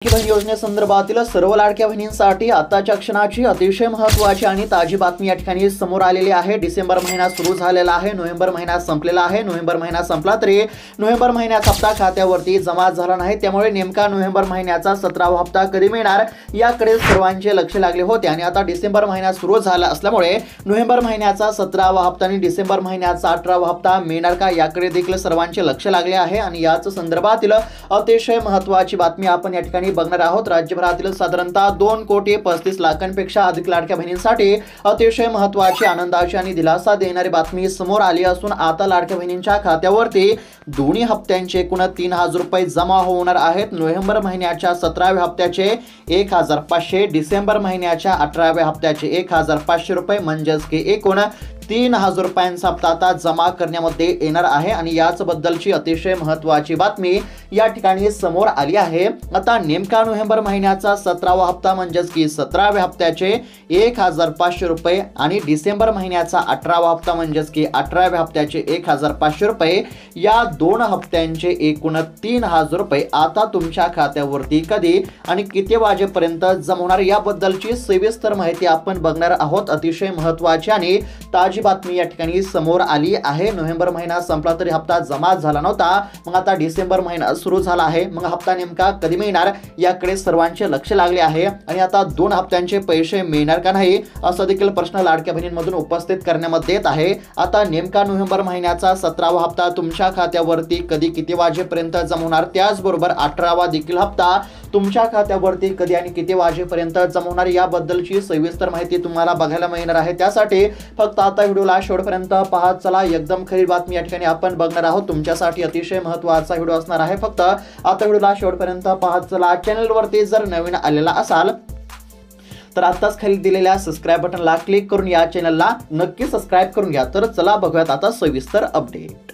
लाडकी बहीण योजनेसंदर्भातील सर्व लाडक्या बहिणींसाठी आताच्या क्षणाची अतिशय महत्त्वाची आणि ताजी बातमी या ठिकाणी समोर आलेली आहे। डिसेंबर महिना सुरू झालेला आहे, नोव्हेंबर महिना संपलेला आहे। नोव्हेंबर महिना संपला तरी नोव्हेंबर महिन्याचा हप्ता खात्यावरती जमा झाला नाही, त्यामुळे नेमका नोव्हेंबर महिन्याचा 17वा हप्ता कधी मिळणार याकडे सर्वांचे लक्ष लागले होते। आणि आता डिसेंबर महिना सुरू झाला असल्यामुळे नोव्हेंबर महिन्याचा 17वा हप्ता आणि डिसेंबर महिन्याचा 18वा हप्ता मिळणार का याकडे देखील सर्वांचे लक्ष लागले आहे। आणि याच संदर्भातील अतिशय महत्त्वाची बातमी आपण या ठिकाणी बघणार आहोत। राज्यभरातील साधारणतः 2,35,00,000पेक्षा अधिक लाडक्या बहिणींसाठी अतिशय महत्त्वाची, आनंदाची आणि दिलासा देणारी बातमी समोर आली असून आता लाडक्या बहिणींच्या खात्यावरती दोन्ही हप्त्यांचे एकूण 3,000 रुपये जमा होणार आहेत। नोव्हेंबर महिन्याच्या 17व्या हप्त्याचे 1,500, डिसेंबर महिन्याच्या 18व्या हप्त्याचे 1,500 रुपये, म्हणजेच की एकूण 3,000 रुपयांचा हप्ता आता जमा करण्यामध्ये येणार आहे। आणि याच बद्दलची अतिशय महत्त्वाची बातमी या ठिकाणी समोर आली आहे। आता नेमका नोव्हेंबर महिन्याचा 17वा हप्ता म्हणजेच की 17व्या हप्त्याचे 1,500 रुपये आणि डिसेंबर महिन्याचा 18वा हप्ता म्हणजेच की 18व्या हप्त्याचे 1,500 रुपये, या दोन हप्त्यांचे एकूण 3,000 रुपये आता तुमच्या खात्यावरती कधी आणि किती वाजेपर्यंत जमा होणार याबद्दलची सविस्तर माहिती आपण बघणार आहोत। अतिशय महत्त्वाची आणि ताजी बातमी या ठिकाणी समोर आली आहे। नोव्हेंबर महिना संपला तरी हप्ता जमा झाला नव्हता, मग आता डिसेंबर महिना सुरू झाला आहे, मग हप्ता नेमका कधी मिळणार याकडे सर्वांचे लक्ष लागले आहे। आणि आता दोन हप्त्यांचे पैसे मिळणार का नाही असा देखील प्रश्न लाडक्या बहिणींमधून उपस्थित करण्यामध्ये येत आहे। आता नेमका नोव्हेंबर महिन्याचा 17वा हप्ता तुमच्या खात्यावरती कधी किती वाजेपर्यंत जमा होणार, त्याचबरोबर 18वा देखील हप्ता तुमच्या खात्यावरती कधी आणि किती वाजेपर्यंत जमा होणार याबद्दलची सविस्तर माहिती तुम्हाला बघायला मिळणार आहे। त्यासाठी फक्त आता व्हिडिओला शेवटपर्यंत पाहत चला। एकदम खरी बातमी या ठिकाणी आपण बघणार आहोत, तुमच्यासाठी अतिशय महत्त्वाचा व्हिडिओ असणार आहे। फक्त आता व्हिडिओला शेवटपर्यंत पाहत चला। चॅनलवरती जर नवीन आलेला असाल तर आताच खाली दिलेल्या सबस्क्राइब बटनला क्लिक करून या चॅनलला नक्की सबस्क्राइब करून घ्या। तर चला बघूयात आता सविस्तर अपडेट।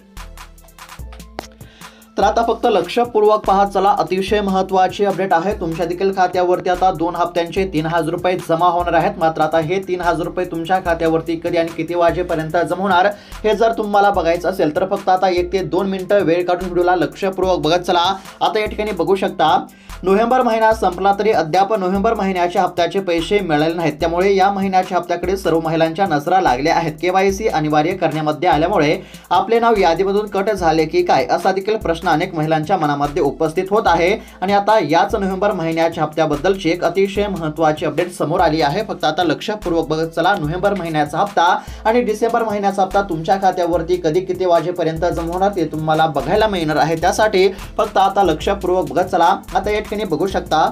तर आता फक्त लक्षपूर्वक पाहत चला, अतिशय महत्त्वाची अपडेट आहे। तुमच्या देखील खात्यावरती आता दोन हप्त्यांचे 3,000 रुपये जमा होणार आहेत। मात्र आता हे 3,000 रुपये तुमच्या खात्यावरती कधी आणि किती वाजेपर्यंत जमा होणार हे जर तुम्हाला बघायचं असेल तर फक्त आता 1 ते 2 मिनिटं वेळ काढून व्हिडिओला लक्षपूर्वक बघत चला। आता या ठिकाणी बघू शकता नोव्हेंबर महिना संपला तरी अद्याप नोव्हेंबर महिन्याच्या हप्त्याचे पैसे मिळाले नाहीत, त्यामुळे या महिन्याच्या हप्त्याकडे सर्व महिलांच्या नजरा लागल्या आहेत। KYC अनिवार्य करण्यामध्ये आल्यामुळे आपले नाव यादीमधून कट झाले की काय असा देखील प्रश्न अनेक महिलांच्या मनामध्ये उपस्थित होत आहे। आणि आता याच नोव्हेंबर महिन्याच्या हप्त्याबद्दलची एक अतिशय महत्त्वाची अपडेट समोर आली आहे। फक्त आता लक्षपूर्वक बघत चला। नोव्हेंबर महिन्याचा हप्ता आणि डिसेंबर महिन्याचा हप्ता तुमच्या खात्यावरती कधी किती वाजेपर्यंत जमा होणार ते तुम्हाला बघायला मिळणार आहे। त्यासाठी फक्त आता लक्षपूर्वक बघत चला। आता या ठिकाणी बघू शकता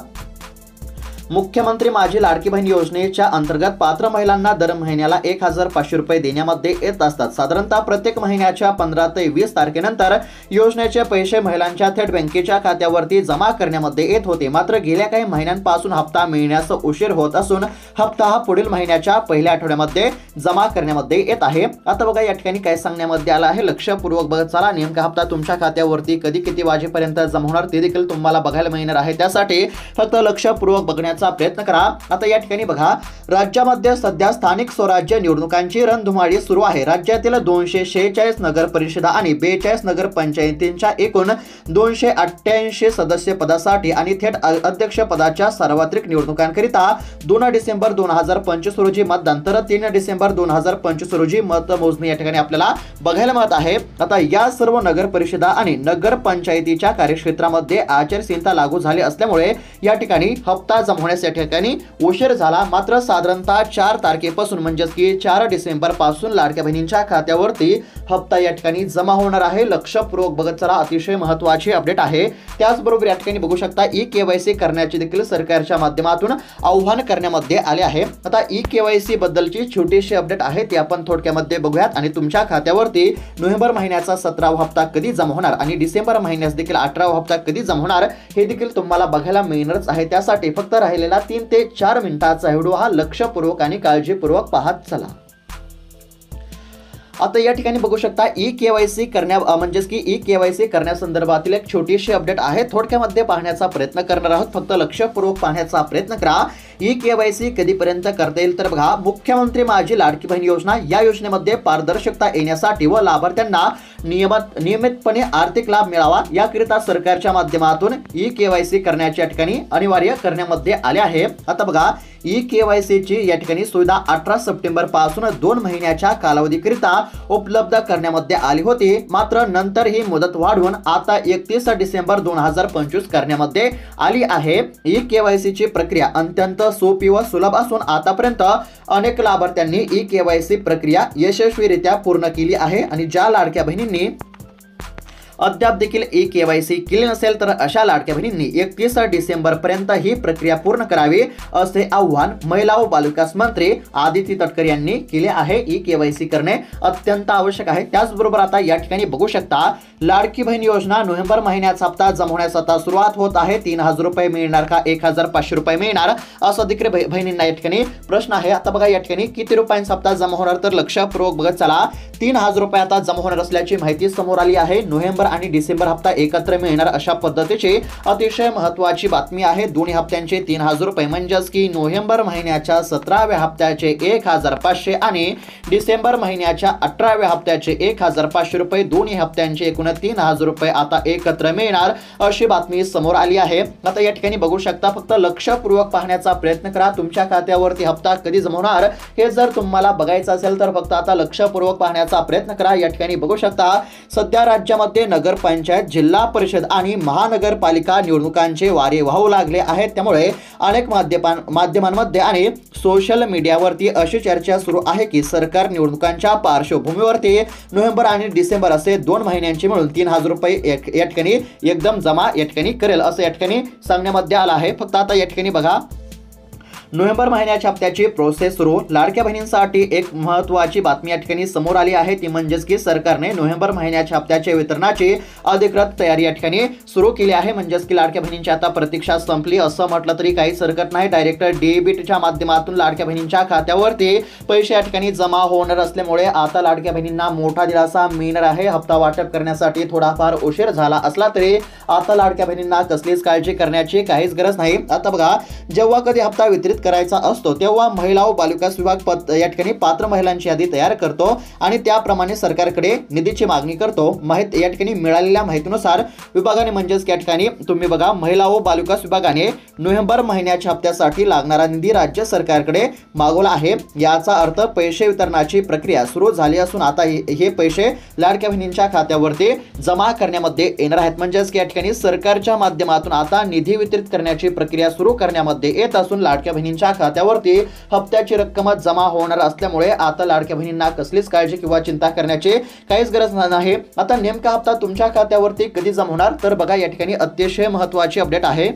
मुख्यमंत्री माझी लाडकी बहीण योजनेच्या अंतर्गत पात्र महिलांना दर महिन्याला 1,500 रुपये देण्यामध्ये येत असतात। साधारणतः प्रत्येक महिन्याच्या 15 ते 20 तारखेनंतर योजनेचे पैसे महिलांच्या थेट बँकेच्या खात्यावरती जमा करण्यामध्ये येत होते। मात्र गेल्या काही महिन्यांपासून हप्ता मिळण्यास उशीर होत असून हप्ता हा पुढील महिन्याच्या पहिल्या आठवड्यामध्ये जमा करण्यामध्ये येत आहे। आता बघा या ठिकाणी काय सांगण्यामध्ये आलं आहे, लक्षपूर्वक बघत चला। नेमका हप्ता तुमच्या खात्यावरती कधी किती वाजेपर्यंत जमा होणार ते देखील तुम्हाला बघायला मिळणार आहे। त्यासाठी फक्त लक्षपूर्वक बघण्याचा प्रयत्न करा। आता या ठिकाणी बघा राज्यामध्ये सध्या स्थानिक स्वराज्य निवडणुकांची रणधुमाळी सुरू आहे। राज्यातील 246 नगर परिषदा आणि 42 नगर पंचायतींच्या एकूण 288 सदस्य पदासाठी आणि थेट अध्यक्ष पदाच्या सार्वत्रिक निवडणुकांकरिता 2 डिसेंबर 2025 रोजी मतदान तर 3 डिसेंबर 2025 रोजी मतमोजणी या ठिकाणी आपल्याला बघायला मिळत आहे। आता या सर्व नगर परिषदा आणि नगर पंचायतीच्या कार्यक्षेत्रामध्ये आचारसंहिता लागू झाली असल्यामुळे या ठिकाणी हप्ता जमा या ठिकाणी उशीर झाला। मात्र साधारणतः 4 तारखेपासून म्हणजेच की 4 डिसेंबर पासून लाडक्या बहिणींच्या खात्यावरती हप्ता या ठिकाणी जमा होणार आहे। लक्षपूर्वक बघत चला, अतिशय महत्त्वाची अपडेट आहे। त्याचबरोबर या ठिकाणी बघू शकता KYC करण्याचे देखील सरकारच्या माध्यमातून आव्हान करण्यामध्ये आले आहे। आता KYC बद्दलची छोटीशी अपडेट आहे ती आपण थोडक्यामध्ये बघूयात। आणि तुमच्या खात्यावरती नोव्हेंबर महिन्याचा 17वा हप्ता कधी जमा होणार आणि डिसेंबर महिन्यास देखील 18वा हप्ता कधी जमा होणार हे देखील तुम्हाला बघायला मिळणारच आहे। त्यासाठी फक्त राहिलेला 3 ते 4 मिनिटाचा व्हिडिओ हा लक्षपूर्वक आणि काळजीपूर्वक पाहत चला। आता या ठिकाणी बघू शकता KYC KYC करण्यासंदर्भातील एक छोटीशी अपडेट आहे, थोडक्यामध्ये पाहण्याचा प्रयत्न करणार आहोत। फक्त लक्षपूर्वक पाहण्याचा प्रयत्न करा। KYC कधीपर्यंत करता येईल तर बघा मुख्यमंत्री माझी लाडकी बहीण योजना या योजनेमध्ये पारदर्शकता येण्यासाठी व लाभार्थ्यांना नियमितपणे आर्थिक लाभ मिळावा याकरिता सरकारच्या माध्यमातून ई-केवायसी करण्याची या ठिकाणी अनिवार्य करण्यामध्ये आले आहे। आता बघा, ई-केवायसी ची या ठिकाणी सुविधा 18 सप्टेंबर पासून 2 महिन्याच्या कालावधीकरिता उपलब्ध करण्यामध्ये आली होती, मात्र नंतर ही मुदत वाढवून आता 31 डिसेंबर 2025 करण्यामध्ये आली आहे। ई-केवायसी ची प्रक्रिया अत्यंत सोपी व सुलभ असून आतापर्यंत अनेक लाभार्थ्यांनी ई-केवायसी प्रक्रिया यशस्वीरित्या पूर्ण केली आहे आणि ज्या लाडक्या बहिणींनी अद्याप देखील ई-केवायसी केली नसेल तर अशा लाडक्या बहिणींनी 31 डिसेंबर पर्यंत ही प्रक्रिया पूर्ण करावी असे आव्हान महिला व बालविकास मंत्री आदिती तटकरे यांनी केले आहे। ई-केवायसी करणे अत्यंत आवश्यक आहे। त्याचबरोबर आता या ठिकाणी बघू शकता, लाडकी बहीण योजना नोव्हेंबर महिन्याचा हप्ता जमवण्यास आता सुरुवात होत आहे। 3000 रुपये मिळणार का 1500 रुपये मिळणार असं देखील बहिणींना या ठिकाणी प्रश्न आहे। आता बघा या ठिकाणी किती रुपयांचा हप्ता जमा होणार, तर लक्षपूर्वक बघत चला, 3000 रुपये आता जमा होणार असल्याची माहिती समोर आली आहे। नोव्हेंबर आणि डिसेंबर हप्ता एकत्र मिळणार अशा पद्धतीची अतिशय महत्त्वाची बातमी आहे। दोन्ही हप्त्यांचे 3000 रुपये म्हणजेच की नोव्हेंबर महिन्याच्या 17व्या हप्त्याचे 1500 आणि डिसेंबर महिन्याच्या 18व्या हप्त्याचे 1500 रुपये, दोन्ही हप्त्यांचे एकूण 3000 रुपये आता एकत्र मिळणार अशी बातमी समोर आली आहे। आता या ठिकाणी बघू शकता, फक्त लक्षपूर्वक पाहण्याचा प्रयत्न करा। तुमच्या खात्यावरती हप्ता कधी जमा होणार हे जर तुम्हाला बघायचं असेल तर फक्त आता लक्षपूर्वक पाहण्याचा प्रयत्न करा। या ठिकाणी बघू शकता, सध्या राज्यामध्ये नगरपंचायत, जिल्हा परिषद आणि महानगरपालिका निवडणुकांचे वारे वाहू लागले आहेत। त्यामुळे अनेक माध्यमांमध्ये आणि सोशल मीडियावरती अशी चर्चा सुरू आहे की सरकार निवडणुकांच्या पार्श्वभूमीवरती नोव्हेंबर आणि डिसेंबर असे 2 महिन्यांचे मिळून 3000 रुपये या ठिकाणी एकदम जमा या ठिकाणी करेल असं या ठिकाणी सांगण्यामध्ये आलं आहे। फक्त आता या ठिकाणी बघा, नोव्हेंबर महिन्याच्या हप्त्याची प्रोसेस सुरू। लाडक्या बहिणींसाठी एक महत्त्वाची बातमी या ठिकाणी समोर आली आहे, ती म्हणजेच की सरकारने नोव्हेंबर महिन्याच्या हप्त्याचे वितरणाची अधिकृत तयारी या ठिकाणी सुरू केली आहे। म्हणजेच की लाडक्या बहिणींची आता प्रतीक्षा संपली असं म्हटलं तरी काहीच हरकत नाही। डायरेक्ट डेबिटच्या माध्यमातून लाडक्या बहिणींच्या खात्यावरती पैसे या ठिकाणी जमा होणार असल्यामुळे आता लाडक्या बहिणींना मोठा दिलासा मिळणार आहे। हप्ता वाटप करण्यासाठी थोडाफार उशीर झाला असला तरी आता लाडक्या बहिणींना कसलीच काळजी करण्याची काहीच गरज नाही। आता बघा, जेव्हा कधी हप्ता वितरित करायचा असतो तेव्हा महिला व बालविकास विभाग या ठिकाणी पात्र महिलांची यादी तयार करतो आणि त्याप्रमाणे सरकारकडे निधीची मागणी करतो। या ठिकाणी मिळालेल्या माहितीनुसार विभागाने म्हणजेच या ठिकाणी तुम्ही बघा, महिला व बालविकास विभागाने नोव्हेंबर महिन्याच्या हप्त्यासाठी लागणारा निधी राज्य सरकारकडे मागवला आहे। याचा अर्थ पैसे वितरणाची प्रक्रिया सुरू झाली असून आता हे पैसे लाडक्या बहिणींच्या खात्यावरती जमा करण्यामध्ये येणार आहेत। म्हणजेच या ठिकाणी सरकारच्या माध्यमातून आता निधी वितरित करण्याची प्रक्रिया सुरू करण्यामध्ये येत असून लाडक्या बहिणींच्या खात्यावरती हप्त्याची रक्कम जमा होणार असल्यामुळे आता लाडक्या बहिणींना कसलीच काळजी किंवा चिंता करण्याची काहीच गरज नाही। आता नेमका हप्ता तुमच्या खात्यावरती कधी जमा होणार, तर बघा या ठिकाणी अतिशय महत्त्वाची अपडेट आहे।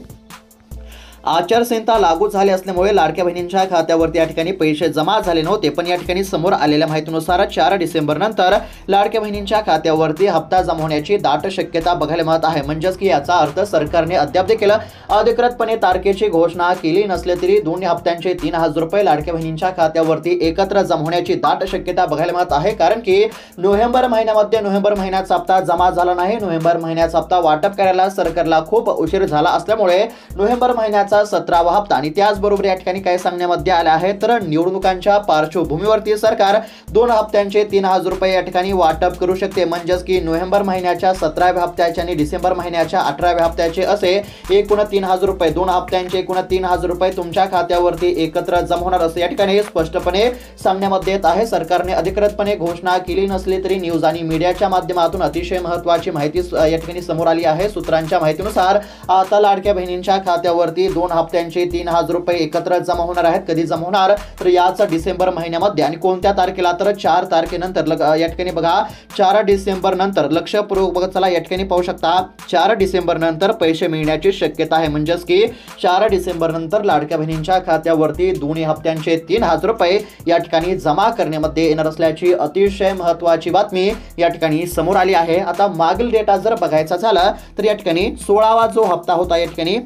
आचारसंहिता लागू झाली असल्यामुळे लाडक्या बहिणींच्या खात्यावरती या ठिकाणी पैसे जमा झाले नव्हते, पण या ठिकाणी समोर आलेल्या माहितीनुसार 4 डिसेंबर नंतर लाडक्या बहिणींच्या खात्यावरती हप्ता जमा होण्याची दाट शक्यता बघायला मिळत आहे। म्हणजेच की याचा अर्थ सरकारने अद्याप देखील अधिकृतपणे तारखेची घोषणा केली नसली तरी दोन्ही हप्त्यांचे 3000 रुपये लाडक्या बहिणींच्या खात्यावरती एकत्र जमा होण्याची दाट शक्यता बघायला मिळत आहे। कारण की नोव्हेंबर महिन्याचा हप्ता जमा झाला नाही। नोव्हेंबर महिन्याचा हप्ता वाटप करायला सरकारला खूप उशीर झाला असल्यामुळे नोव्हेंबर महिन्याचा 17वा हप्ता आणि त्याचबरोबर या ठिकाणी काय सांगण्यामध्ये आले आहे, तर निवडणुकांच्या पार्श्वभूमीवरती सरकार 2 हप्त्यांचे 3000 रुपये या ठिकाणी वाटप करू शकते। म्हणजेच की नोव्हेंबर महिन्याच्या 17व्या हप्त्याचे आणि डिसेंबर महिन्याच्या 18व्या हप्त्याचे असे एकूण 3000 रुपये, 2 हप्त्यांचे एकूण 3000 रुपये तुमच्या खात्यावरती एकत्र जमा होणार असं या ठिकाणी स्पष्टपणे सांगण्यामध्ये येत आहे। सरकारने अधिकृतपणे घोषणा केली नसली तरी न्यूज आणि मीडियाच्या माध्यमातून अतिशय महत्त्वाची माहिती या ठिकाणी समोर आली आहे। सूत्रांच्या माहितीनुसार आता लाडक्या बहिणींच्या खात्यावरती 2 हप्त्यांचे 3000 रुपये एकत्र जमा होणार आहेत। कधी जमा होणार, तर याच डिसेंबर महिन्यामध्ये आणि कोणत्या तारखेला, तर 4 तारखेनंतर या ठिकाणी बघा 4 डिसेंबर नंतर लक्षपूर्वक बघत चला या ठिकाणी पाहू शकता 4 डिसेंबर नंतर पैसे मिळण्याची शक्यता आहे। म्हणजेच की 4 डिसेंबर नंतर लाडक्या बहिणींच्या खात्यावरती दोन्ही हप्त्यांचे 3000 रुपये या ठिकाणी जमा करण्यामध्ये येणार असल्याची अतिशय महत्त्वाची बातमी या ठिकाणी समोर आली आहे। आता मागील डेटा जर बघायचा झाला तर या ठिकाणी 16वा जो हप्ता होता या ठिकाणी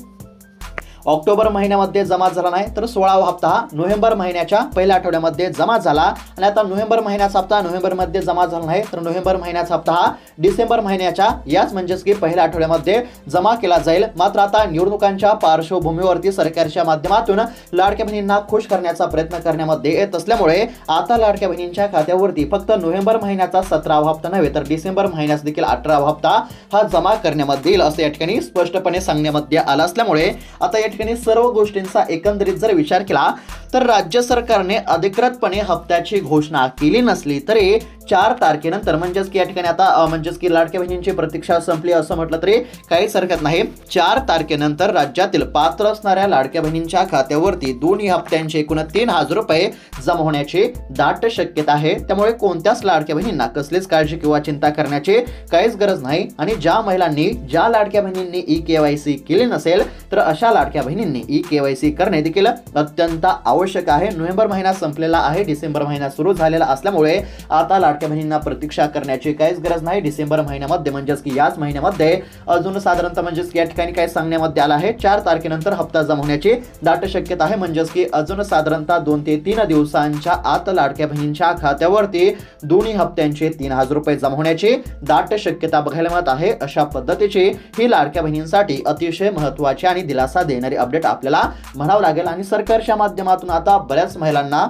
ऑक्टोबर महिन्यामध्ये जमा झाला नाही, तर 16वा हप्ता हा नोव्हेंबर महिन्याच्या पहिल्या आठवड्यामध्ये जमा झाला. आणि आता नोव्हेंबर महिन्याचा हप्ता नोव्हेंबरमध्ये जमा झाला नाही, तर नोव्हेंबर महिन्याचा हप्ता हा डिसेंबर महिन्याच्या याच म्हणजेच की पहिल्या आठवड्यामध्ये जमा केला जाईल. मात्र आता निवडणुकांच्या पार्श्वभूमीवरती सरकारच्या माध्यमातून लाडक्या बहिणींना खुश करण्याचा प्रयत्न करण्यामध्ये येत असल्यामुळे आता लाडक्या बहिणींच्या खात्यावरती फक्त नोव्हेंबर महिन्याचा 17वा हप्ता नव्हे, तर डिसेंबर महिन्याचा देखील 18वा हप्ता हा जमा करण्यामध्ये येईल असं या ठिकाणी स्पष्टपणे सांगण्यामध्ये आलं असल्यामुळे आता या ठिकाणी सर्व गोष्टींचा एकंदरीत जर विचार केला तर राज्य सरकारने अधिकृतपणे हप्त्याची घोषणा केली नसली तरी 4 तारखेनंतर म्हणजेच की या ठिकाणी आता म्हणजेच की लाडक्या बहिणींची प्रतीक्षा संपली असं म्हटलं तरी काहीच हरकत नाही. 4 तारखेनंतर राज्यातील पात्र असणाऱ्या लाडक्या बहिणींच्या खात्यावरती दोन्ही हप्त्यांचे एकूण 3,000 रुपये जमा होण्याची दाट शक्यता आहे. त्यामुळे कोणत्याच लाडक्या बहिणींना कसलीच काळजी किंवा चिंता करण्याची काहीच गरज नाही. आणि ज्या लाडक्या बहिणींनी ई-KYC केली नसेल तर अशा लाडक्या बहिणींनी ई-KYC करणे देखील अत्यंत आवश्यक आहे. नोव्हेंबर महिना संपलेला आहे, डिसेंबर महिना सुरू झालेला असल्यामुळे आता लाडक्या बहिणींना प्रतीक्षा करण्याची काहीच गरज नाही. डिसेंबर महिन्यामध्ये म्हणजेच की याच महिन्यामध्ये अजून साधारणतः म्हणजेच की या ठिकाणी काय सांगण्यामध्ये आलं आहे 4 तारखेनंतर हप्ता जमा होण्याची दाट शक्यता आहे. म्हणजेच की अजून साधारणतः 2 ते 3 दिवसांच्या आत लाडक्या बहिणींच्या खात्यावरती दोन्ही हप्त्यांचे 3,000 रुपये जमा होण्याची दाट शक्यता बघायला मिळत आहे. अशा पद्धतीची ही लाडक्या बहिणींसाठी अतिशय महत्त्वाची आणि दिलासा देणारी अपडेट आपल्याला म्हणावं लागेल. आणि सरकारच्या माध्यमातून आता बऱ्याच महिलांना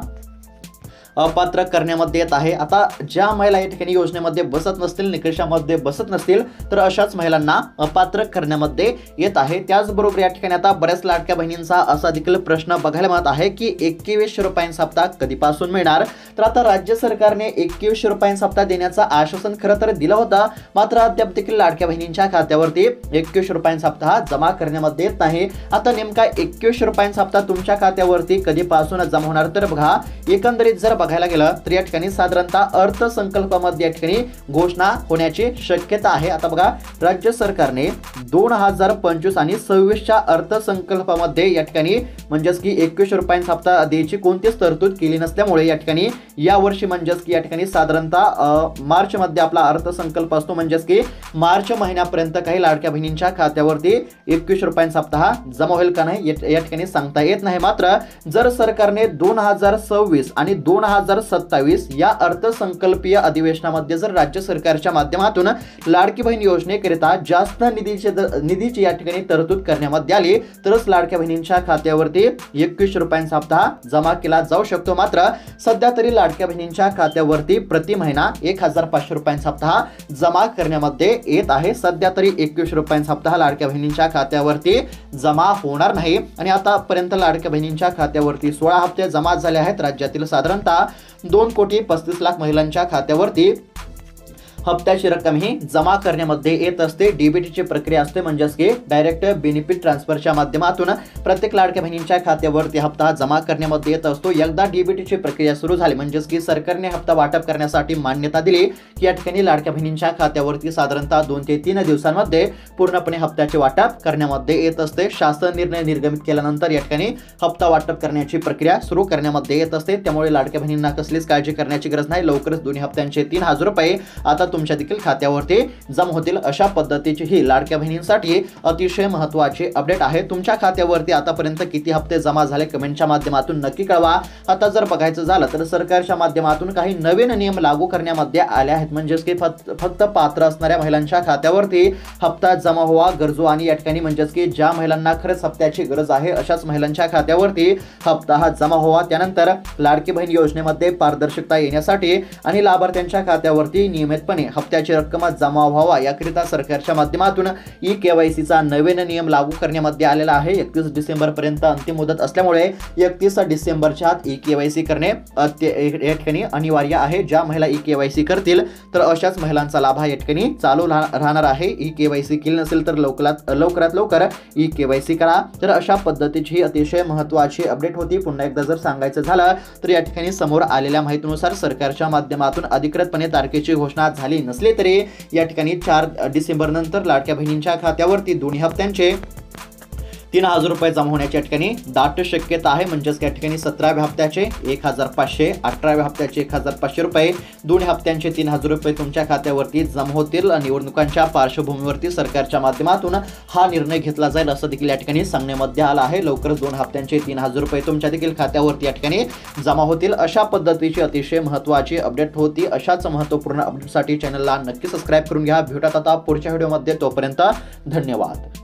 अपात्र करण्यामध्ये येत आहे. आता ज्या महिला या ठिकाणी योजनेमध्ये बसत नसतील, निकषामध्ये बसत नसतील तर अशाच महिलांना अपात्र करण्यामध्ये येत आहे. त्याचबरोबर या ठिकाणी आता बऱ्याच लाडक्या बहिणींचा असा देखील प्रश्न बघायला मिळत आहे की 2100 रुपयांचा हप्ता कधीपासून मिळणार. तर आता राज्य सरकारने 2100 रुपयांचा हप्ता देण्याचं आश्वासन खरं तर दिलं होतं, मात्र अद्याप देखील लाडक्या बहिणींच्या खात्यावरती 2100 रुपयांचा हप्ता हा जमा करण्यामध्ये येत नाही. आता नेमका 2100 रुपयांचा हप्ता तुमच्या खात्यावरती कधीपासून जमा होणार, तर बघा एकंदरीत जर बघायला गेलं तर या ठिकाणी साधारणतः अर्थसंकल्पामध्ये या ठिकाणी घोषणा होण्याची शक्यता आहे. आता बघा राज्य सरकारने 2025 आणि 26च्या अर्थसंकल्पामध्ये या ठिकाणी म्हणजेच की 2100 रुपयांचा हप्ता द्यायची कोणतीच तरतूद केली नसल्यामुळे या ठिकाणी यावर्षी म्हणजेच की या ठिकाणी साधारणतः मार्च मध्ये आपला अर्थसंकल्प असतो, म्हणजेच की मार्च महिन्यापर्यंत काही लाडक्या बहिणींच्या खात्यावरती 2100 रुपयांचा हप्ता हा जमा होईल का नाही या ठिकाणी सांगता येत नाही. मात्र जर सरकारने 2026 आणि 2027 या अर्थसंकल्पीय अधिवेशनामध्ये जर राज्य सरकारच्या माध्यमातून लाडकी बहीण योजनेकरिता जास्त निधीची या ठिकाणी तरतूद करण्यामध्ये आली तरच लाडक्या बहिणींच्या खात्यावरती 2100 रुपयांचा हप्ता जमा केला जाऊ शकतो. मात्र सध्या तरी लाडक्या बहिणींच्या खात्यावरती प्रति महिना 1,500 रुपयांचा हप्ता हा जमा करण्यामध्ये येत आहे. सध्या तरी 2100 रुपयांचा हप्ता हा लाडक्या बहिणींच्या खात्यावरती जमा होणार नाही. आणि आतापर्यंत लाडक्या बहिणींच्या खात्यावरती 16 हप्ते जमा झाले आहेत. राज्यातील साधारणतः 2,35,00,000 महिलांच्या खात्यावरती हप्त्याची रक्कम ही जमा करण्यामध्ये येत असते. डीबीटीची प्रक्रिया असते, म्हणजेच की डायरेक्ट बेनिफिट ट्रान्सफरच्या माध्यमातून प्रत्येक लाडक्या बहिणींच्या खात्यावरती हप्ता जमा करण्यामध्ये येत असतो. एकदा डीबीटीची प्रक्रिया सुरू झाली म्हणजेच की सरकारने हप्ता वाटप करण्यासाठी मान्यता दिली की या ठिकाणी लाडक्या बहिणींच्या खात्यावरती साधारणतः 2 ते 3 दिवसांमध्ये पूर्णपणे हप्त्याचे वाटप करण्यामध्ये येत असते. शासन निर्णय निर्गमित केल्यानंतर या ठिकाणी हप्ता वाटप करण्याची प्रक्रिया सुरू करण्यामध्ये येत असते. त्यामुळे लाडक्या बहिणींना कसलीच काळजी करण्याची गरज नाही. लवकरच दोन्ही हप्त्यांचे 3,000 रुपये आता तुमच्या देखील खात्यावरती जमा होतील. अशा पद्धतीची ही लाडक्या बहिणींसाठी अतिशय महत्त्वाची अपडेट आहे. तुमच्या खात्यावरती आतापर्यंत किती हप्ते जमा झाले कमेंटच्या माध्यमातून नक्की कळवा. आता जर बघायचं झालं तर सरकारच्या माध्यमातून काही नवीन नियम लागू करण्यामध्ये आले आहेत, म्हणजेच की फक्त पात्र असणाऱ्या महिलांच्या खात्यावरती हप्ता जमा व्हावा. गरजू आणि या ठिकाणी म्हणजेच की ज्या महिलांना खरंच हप्त्याची गरज आहे अशाच महिलांच्या खात्यावरती हप्ता हा जमा व्हावा. त्यानंतर लाडकी बहीण योजनेमध्ये पारदर्शकता येण्यासाठी आणि लाभार्थ्यांच्या खात्यावरती नियमितपणे हप्त्याची रक्कम जमा व्हावा याकरिता सरकारच्या माध्यमातून ई-KYCचा नवीन नियम लागू करण्यामध्ये आलेला आहे. 31 डिसेंबर पर्यंत अंतिम मुदत असल्यामुळे 31 डिसेंबरच्या आत ई-KYC करणे या ठिकाणी अनिवार्य आहे. ज्या महिला ई-KYC करतील तर अशाच महिलांचा लाभ या ठिकाणी चालू राहणार आहे. ई-KYC केली नसेल तर लवकरात लवकर ई-KYC करा. तर अशा पद्धतीची ही अतिशय महत्त्वाची अपडेट होती. पुन्हा एकदा जर सांगायचं झालं तर या ठिकाणी समोर आलेल्या माहितीनुसार सरकारच्या माध्यमातून अधिकृतपणे तारखेची घोषणा झाली नसली तरी या ठिकाणी 4 डिसेंबर नंतर लाडक्या बहिणींच्या खात्यावरती दोन्ही हप्त्यांचे 3,000 रुपये जमा होण्याची या ठिकाणी दाट शक्यता आहे. म्हणजेच या ठिकाणी 17व्या हप्त्याचे 1,500, 18व्या हप्त्याचे 1,500 रुपये, दोन्ही हप्त्यांचे 3,000 रुपये तुमच्या खात्यावरती जमा होतील. निवडणुकांच्या पार्श्वभूमीवरती सरकारच्या माध्यमातून हा निर्णय घेतला जाईल असं देखील या ठिकाणी सांगण्यामध्ये आलं आहे. लवकरच 2 हप्त्यांचे 3,000 रुपये तुमच्या देखील खात्यावरती या ठिकाणी जमा होतील. अशा पद्धतीची अतिशय महत्त्वाची अपडेट होती. अशाच महत्त्वपूर्ण अपडेटसाठी चॅनलला नक्की सबस्क्राईब करून घ्या. भेटूयात आता पुढच्या व्हिडिओमध्ये. तोपर्यंत धन्यवाद.